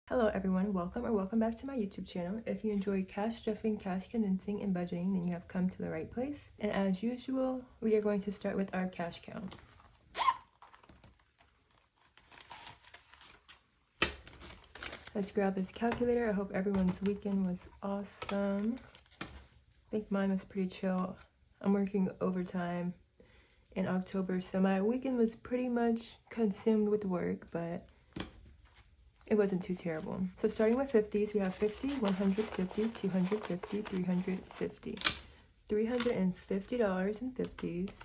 Hello everyone, welcome back to my YouTube channel. If you enjoy cash stuffing, cash condensing, and budgeting, then you have come to the right place. And as usual, we are going to start with our cash count. Let's grab this calculator. I hope everyone's weekend was awesome. I think mine was pretty chill. I'm working overtime in October, so my weekend was pretty much consumed with work, but it wasn't too terrible. So starting with 50s, we have 50, 150, 250, 350. $350 in 50s.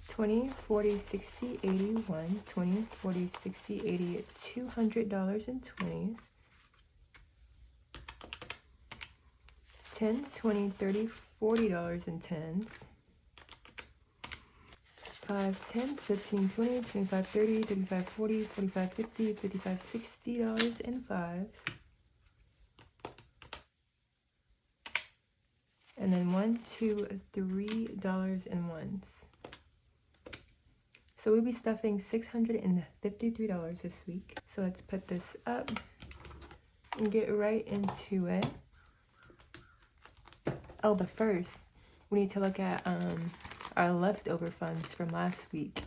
20, 40, 60, 81, 20, 40, 60, 80, $200 in 20s. 10, 20, 30, $40 in 10s. 5, 10, 15, 20, 25, 30, 35, 40, 45, 50, 55, $60 in 5s. And then $1, $2, $3 in 1s. So we'll be stuffing $653 this week. So let's put this up and get right into it. Oh, but first, we need to look at our leftover funds from last week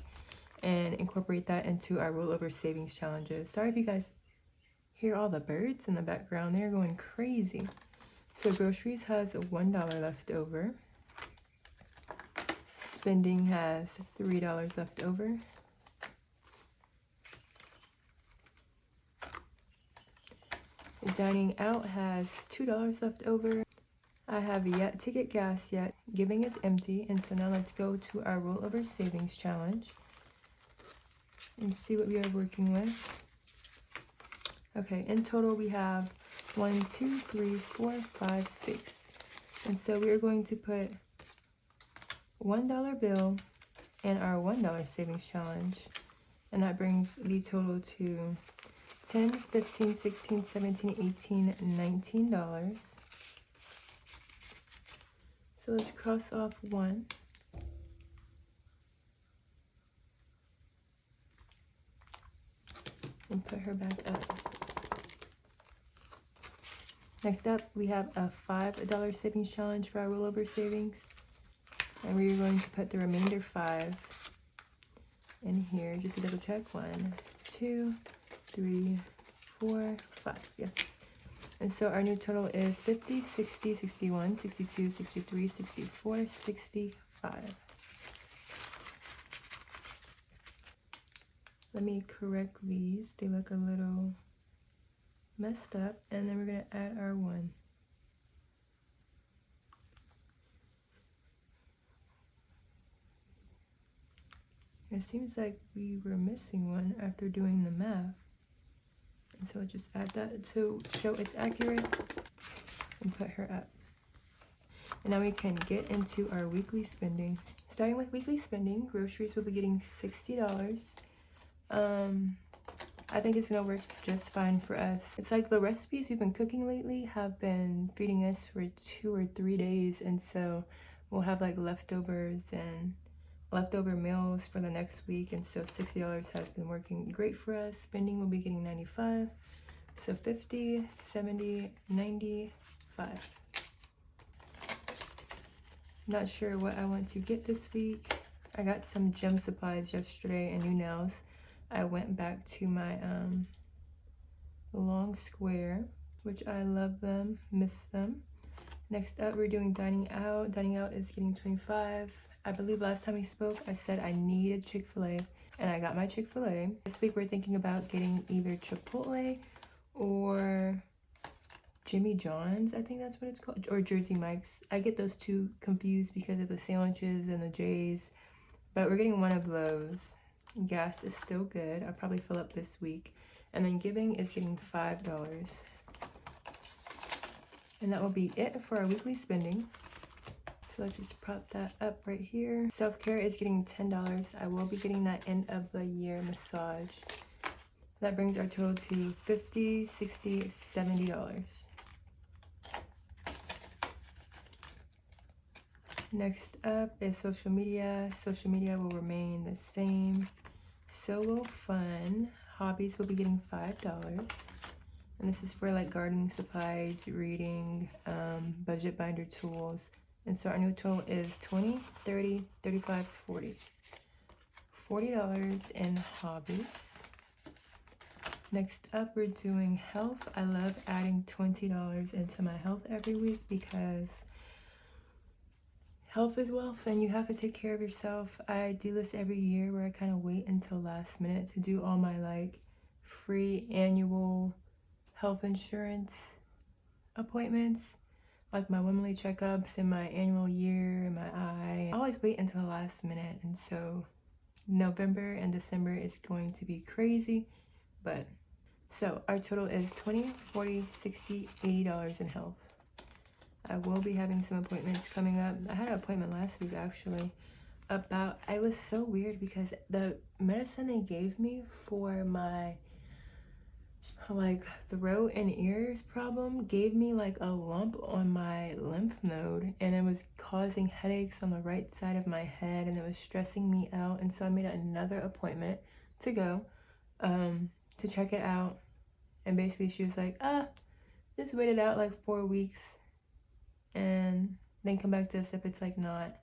and incorporate that into our rollover savings challenges. Sorry if you guys hear all the birds in the background. They're going crazy. So groceries has $1 left over. Spending has $3 left over. Dining out has $2 left over. I have yet to get gas yet. Giving is empty. And so now let's go to our rollover savings challenge and see what we are working with. Okay, in total we have 1, 2, 3, 4, 5, 6. And so we are going to put $1 bill in our $1 savings challenge. And that brings the total to 10, 15, 16, 17, 18, $19. So let's cross off 1. And put her back up. Next up, we have a $5 savings challenge for our rollover savings. And we're going to put the remainder 5 in here just to double check. 1, 2, 3, 4, 5. Yes. And so our new total is 50, 60, 61, 62, 63, 64, 65. Let me correct these. They look a little messed up. And then we're going to add our 1. It seems like we were missing 1 after doing the math. And so I'll just add that to show it's accurate and put her up. And now we can get into our weekly spending. Starting with weekly spending, groceries will be getting $60. I think it's gonna work just fine for us. It's like the recipes we've been cooking lately have been feeding us for 2 or 3 days, and so we'll have like leftovers and leftover meals for the next week, and so $60 has been working great for us. Spending will be getting 95, so 50, 70, 95. Not sure what I want to get this week. I got some gym supplies yesterday and new nails. I went back to my long square, which I love them, miss them. Next up, we're doing dining out. Dining out is getting 25. I believe last time we spoke, I said I needed Chick-fil-A, and I got my Chick-fil-A. This week, we're thinking about getting either Chipotle or Jimmy John's, I think that's what it's called, or Jersey Mike's. I get those two confused because of the sandwiches and the J's, but we're getting one of those. Gas is still good. I'll probably fill up this week. And then giving is getting $5. And that will be it for our weekly spending. So let's just prop that up right here. Self-care is getting $10. I will be getting that end of the year massage. That brings our total to $50, $60, $70. Next up is social media. Social media will remain the same. So will fun. Hobbies will be getting $5. And this is for like gardening supplies, reading, budget binder tools. And so our new total is $20, $30, $35, $40. $40 in hobbies. Next up, we're doing health. I love adding $20 into my health every week because health is wealth and you have to take care of yourself. I do this every year where I kind of wait until last minute to do all my like free annual health insurance appointments, like my womanly checkups and my annual year and my eye. I always wait until the last minute, and so November and December is going to be crazy. But so our total is $20, $40, $60, $80 in health. I will be having some appointments coming up. I had an appointment last week actually about, it was so weird because the medicine they gave me for my like throat and ears problem gave me like a lump on my lymph node, and it was causing headaches on the right side of my head, and it was stressing me out. And so I made another appointment to go to check it out, and basically she was like, just wait it out like 4 weeks and then come back to us if it's like not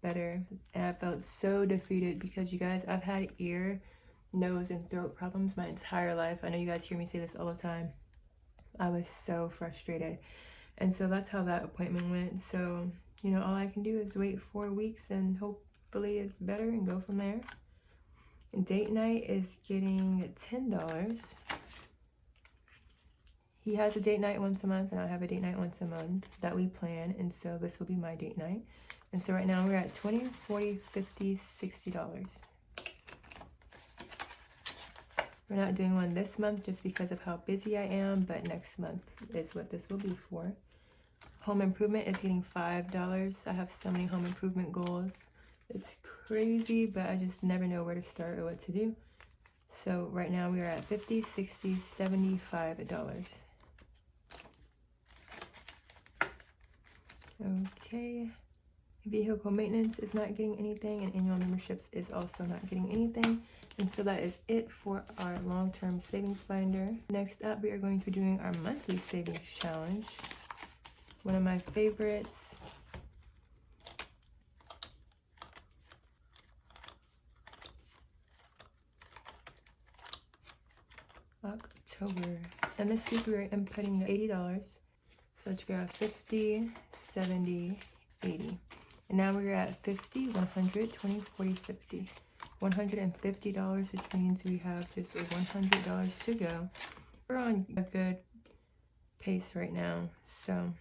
better. And I felt so defeated because you guys, I've had ear, nose, and throat problems my entire life. I know you guys hear me say this all the time. I was so frustrated. And so that's how that appointment went. So, you know, all I can do is wait 4 weeks and hopefully it's better and go from there. And date night is getting $10. He has a date night once a month and I have a date night once a month that we plan. And so this will be my date night. And so right now we're at $20, $40, $50, $60. We're not doing one this month just because of how busy I am, but next month is what this will be for. Home improvement is getting $5. I have so many home improvement goals. It's crazy, but I just never know where to start or what to do. So right now we are at $50, $60, $75. Okay. Vehicle maintenance is not getting anything, and annual memberships is also not getting anything. And so that is it for our long-term savings binder. Next up, we are going to be doing our monthly savings challenge. One of my favorites. October. And this week we are inputting $80. So let's go 50, 70, 80. And now we're at 50, 100, 20, 40, 50. $150, which means we have just $100 to go. We're on a good pace right now, so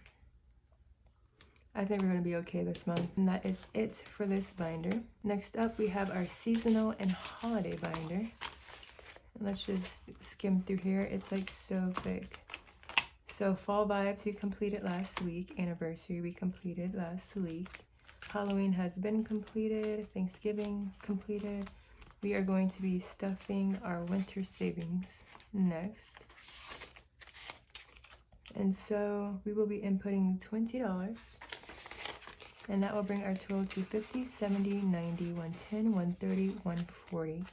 I think we're going to be okay this month. And that is it for this binder. Next up, we have our seasonal and holiday binder. And let's just skim through here. It's like so thick. So fall vibes, we completed last week. Anniversary, we completed last week. Halloween has been completed. Thanksgiving completed. We are going to be stuffing our winter savings next. And so we will be inputting $20. And that will bring our total to 50, 70, 90, 110, 130, 140.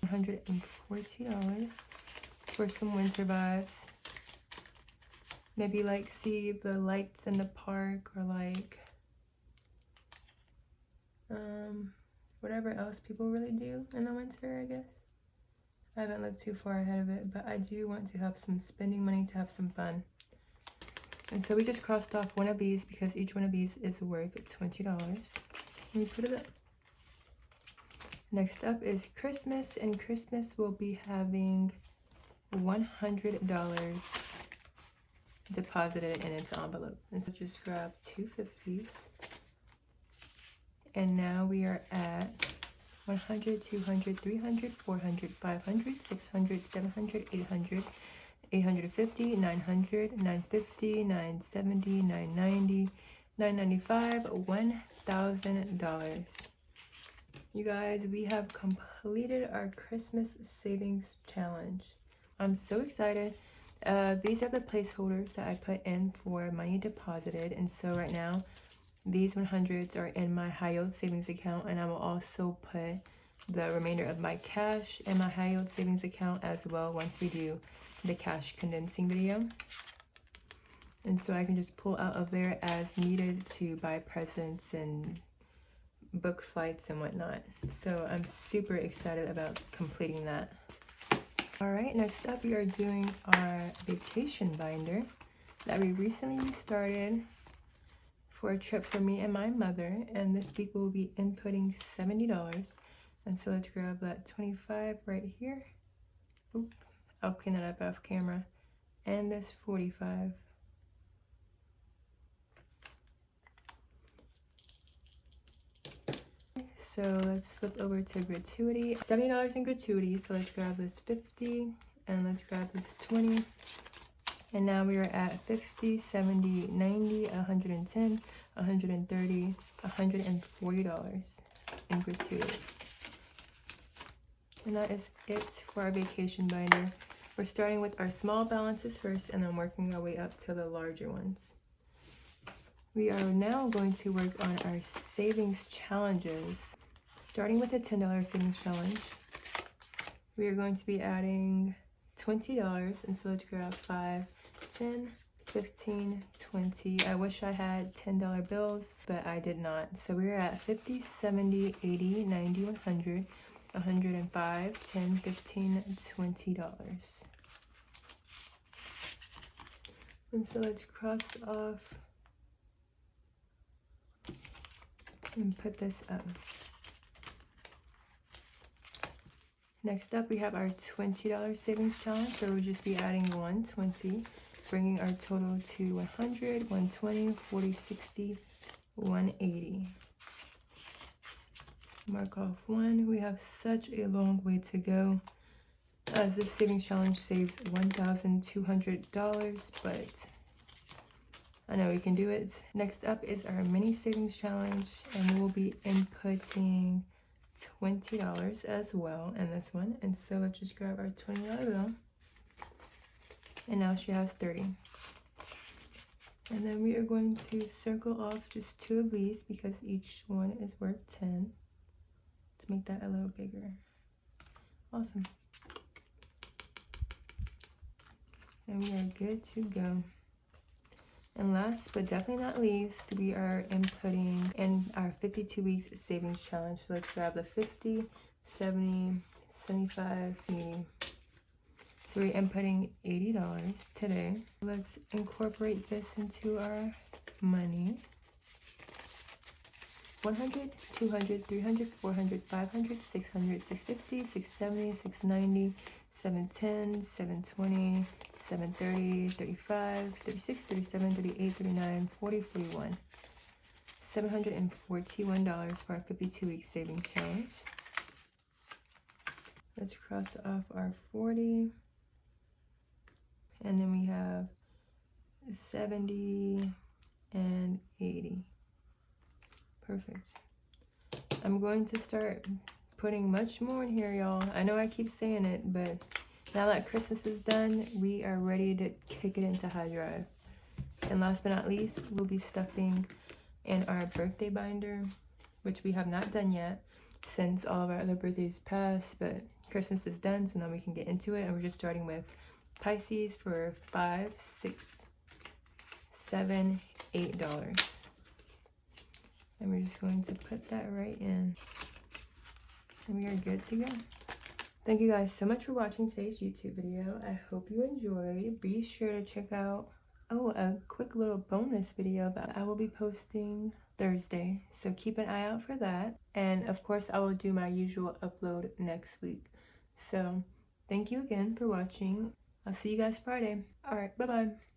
$140 for some winter vibes. Maybe like see the lights in the park, or like whatever else people really do in the winter, I guess. I haven't looked too far ahead of it, but I do want to have some spending money to have some fun. And so we just crossed off one of these because each one of these is worth $20. Let me put it up. Next up is Christmas, and Christmas will be having $100 deposited in its envelope. And so just grab 2 50s. And now we are at 100, 200, 300, 400, 500, 600, 700, 800, 850, 900, 950, 970, 990, 995, $1,000. You guys, we have completed our Christmas savings challenge. I'm so excited. These are the placeholders that I put in for money deposited. And so right now, these 100s are in my high yield savings account, and I will also put the remainder of my cash and my high yield savings account as well once we do the cash condensing video. And so I can just pull out of there as needed to buy presents and book flights and whatnot. So I'm super excited about completing that. All right, next up we are doing our vacation binder that we recently started for a trip for me and my mother, and this week we'll be inputting $70. And so let's grab that 25 right here. Oop, I'll clean that up off camera. And this 45. So let's flip over to gratuity. $70 in gratuity, so let's grab this 50 and let's grab this 20. And now we are at 50, 70, 90, 110, 130, $140 in gratuity. And that is it for our vacation binder. We're starting with our small balances first and then working our way up to the larger ones. We are now going to work on our savings challenges. Starting with a $10 savings challenge, we are going to be adding $20, and so let's grab 5, 10, 15, 20. I wish I had $10 bills, but I did not. So we're at 50, 70, 80, 90, 100, 105, 10, 15, $20. And so let's cross off and put this up. Next up, we have our $20 savings challenge. So we'll just be adding 120, bringing our total to 100, 120, 40, 60, 180. Mark off 1. We have such a long way to go, as this savings challenge saves $1,200, but I know we can do it. Next up is our mini savings challenge, and we will be inputting $20 as well in this one. And so let's just grab our $20 bill, and now she has 30. And then we are going to circle off just 2 of these because each one is worth 10 to make that a little bigger. Awesome. And we are good to go. And last but definitely not least, we are inputting in our 52 weeks savings challenge. So let's grab the 50, 70, 75, 80. So we're inputting $80 today. Let's incorporate this into our money. 100, 200, 300, 400, 500, 600, 650, 670, 690, 710, 720, 730, 35, 36, 37, 38, 39, 40, 41. $741 for our 52-week savings challenge. Let's cross off our 40. And then we have 70 and 80. Perfect. I'm going to start putting much more in here, y'all. I know I keep saying it, but now that Christmas is done, we are ready to kick it into high drive. And last but not least, we'll be stuffing in our birthday binder, which we have not done yet since all of our other birthdays passed, but Christmas is done, so now we can get into it. And we're just starting with Pisces for $5, $6, $7, $8. And we're just going to put that right in. And we are good to go. Thank you guys so much for watching today's YouTube video. I hope you enjoyed. Be sure to check out, a quick little bonus video that I will be posting Thursday. So keep an eye out for that. And of course, I will do my usual upload next week. So thank you again for watching. I'll see you guys Friday. All right, bye-bye.